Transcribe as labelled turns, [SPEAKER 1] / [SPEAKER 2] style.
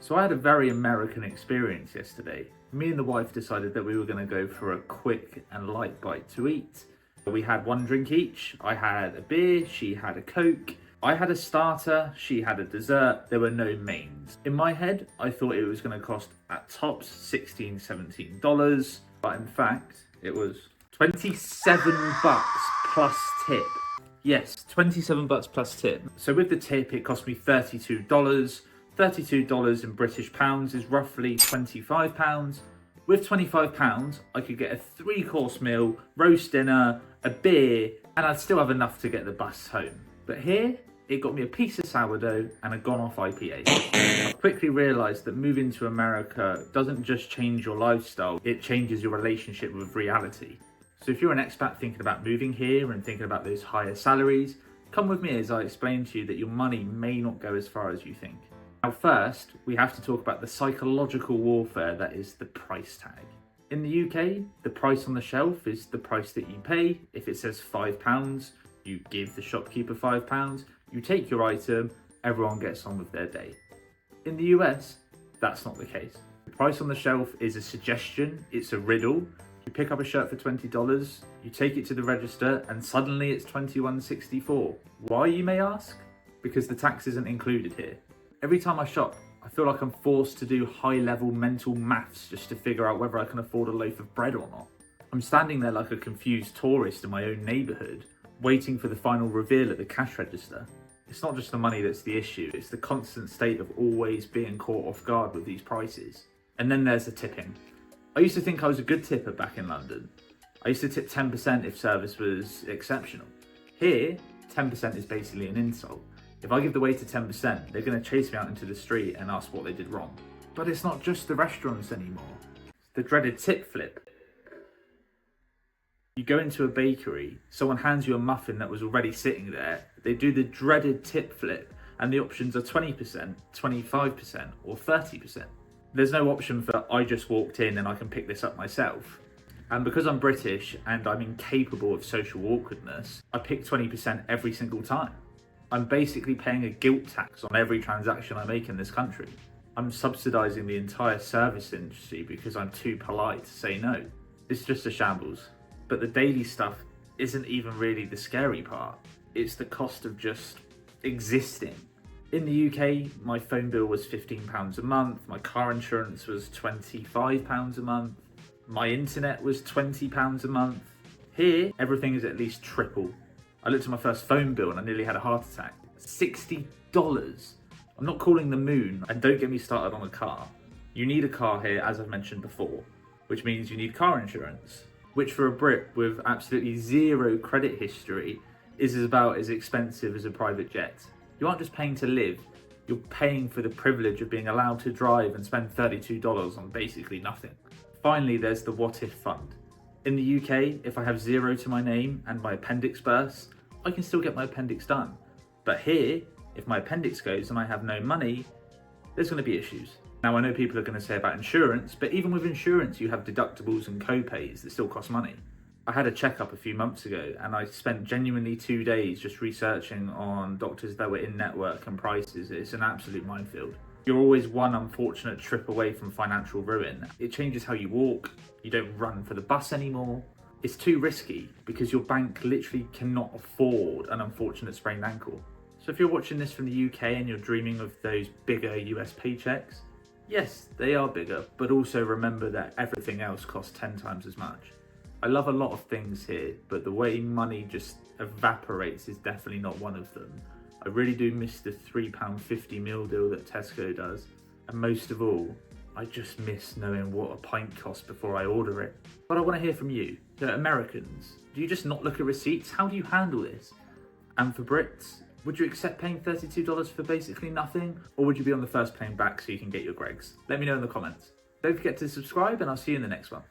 [SPEAKER 1] So I had a very American experience yesterday. Me and the wife decided that we were going to go for a quick and light bite to eat. We had one drink each. I had a beer, she had a Coke. I had a starter, she had a dessert. There were no mains. In my head, I thought it was going to cost at tops $16, $17, but in fact, it was $27 plus tip. Yes, $27 plus tip. So with the tip, it cost me $32. $32 in British pounds is roughly £25. With £25, I could get a 3-course meal, roast dinner, a beer, and I'd still have enough to get the bus home. But here, it got me a piece of sourdough and a gone-off IPA. I quickly realised that moving to America doesn't just change your lifestyle, it changes your relationship with reality. So if you're an expat thinking about moving here and thinking about those higher salaries, come with me as I explain to you that your money may not go as far as you think. Now first, we have to talk about the psychological warfare that is the price tag. In the UK, the price on the shelf is the price that you pay. If it says £5, you give the shopkeeper £5, you take your item, everyone gets on with their day. In the US, that's not the case. The price on the shelf is a suggestion, it's a riddle. You pick up a shirt for $20, you take it to the register, and suddenly it's $21.64. Why, you may ask? Because the tax isn't included here. Every time I shop, I feel like I'm forced to do high-level mental maths just to figure out whether I can afford a loaf of bread or not. I'm standing there like a confused tourist in my own neighbourhood, waiting for the final reveal at the cash register. It's not just the money that's the issue, it's the constant state of always being caught off guard with these prices. And then there's the tipping. I used to think I was a good tipper back in London. I used to tip 10% if service was exceptional. Here, 10% is basically an insult. If I give the waiter 10%, they're going to chase me out into the street and ask what they did wrong. But it's not just the restaurants anymore. It's the dreaded tip flip. You go into a bakery, someone hands you a muffin that was already sitting there, they do the dreaded tip flip, and the options are 20%, 25%, or 30%. There's no option for I just walked in and I can pick this up myself. And because I'm British and I'm incapable of social awkwardness, I pick 20% every single time. I'm basically paying a guilt tax on every transaction I make in this country. I'm subsidising the entire service industry because I'm too polite to say no. It's just a shambles. But the daily stuff isn't even really the scary part. It's the cost of just existing. In the UK, my phone bill was £15 a month, my car insurance was £25 a month, my internet was £20 a month. Here, everything is at least triple. I looked at my first phone bill and I nearly had a heart attack. $60. I'm not calling the moon, and don't get me started on a car. You need a car here, as I've mentioned before, which means you need car insurance, which for a Brit with absolutely zero credit history is about as expensive as a private jet. You aren't just paying to live, you're paying for the privilege of being allowed to drive and spend $32 on basically nothing. Finally, there's the what if fund. In the UK, if I have zero to my name and my appendix bursts, I can still get my appendix done. But here, if my appendix goes and I have no money, there's going to be issues. Now I know people are going to say about insurance, but even with insurance you have deductibles and co-pays that still cost money. I had a checkup a few months ago and I spent genuinely 2 days just researching on doctors that were in network and prices. It's an absolute minefield. You're always one unfortunate trip away from financial ruin. It changes how you walk, you don't run for the bus anymore. It's too risky because your bank literally cannot afford an unfortunate sprained ankle. So if you're watching this from the UK and you're dreaming of those bigger US paychecks, yes, they are bigger, but also remember that everything else costs 10 times as much. I love a lot of things here, but the way money just evaporates is definitely not one of them. I really do miss the £3.50 meal deal that Tesco does, and most of all, I just miss knowing what a pint costs before I order it. But I want to hear from you. Americans, do you just not look at receipts? How do you handle this? And for Brits, would you accept paying $32 for basically nothing? Or would you be on the first plane back so you can get your Gregs? Let me know in the comments. Don't forget to subscribe and I'll see you in the next one.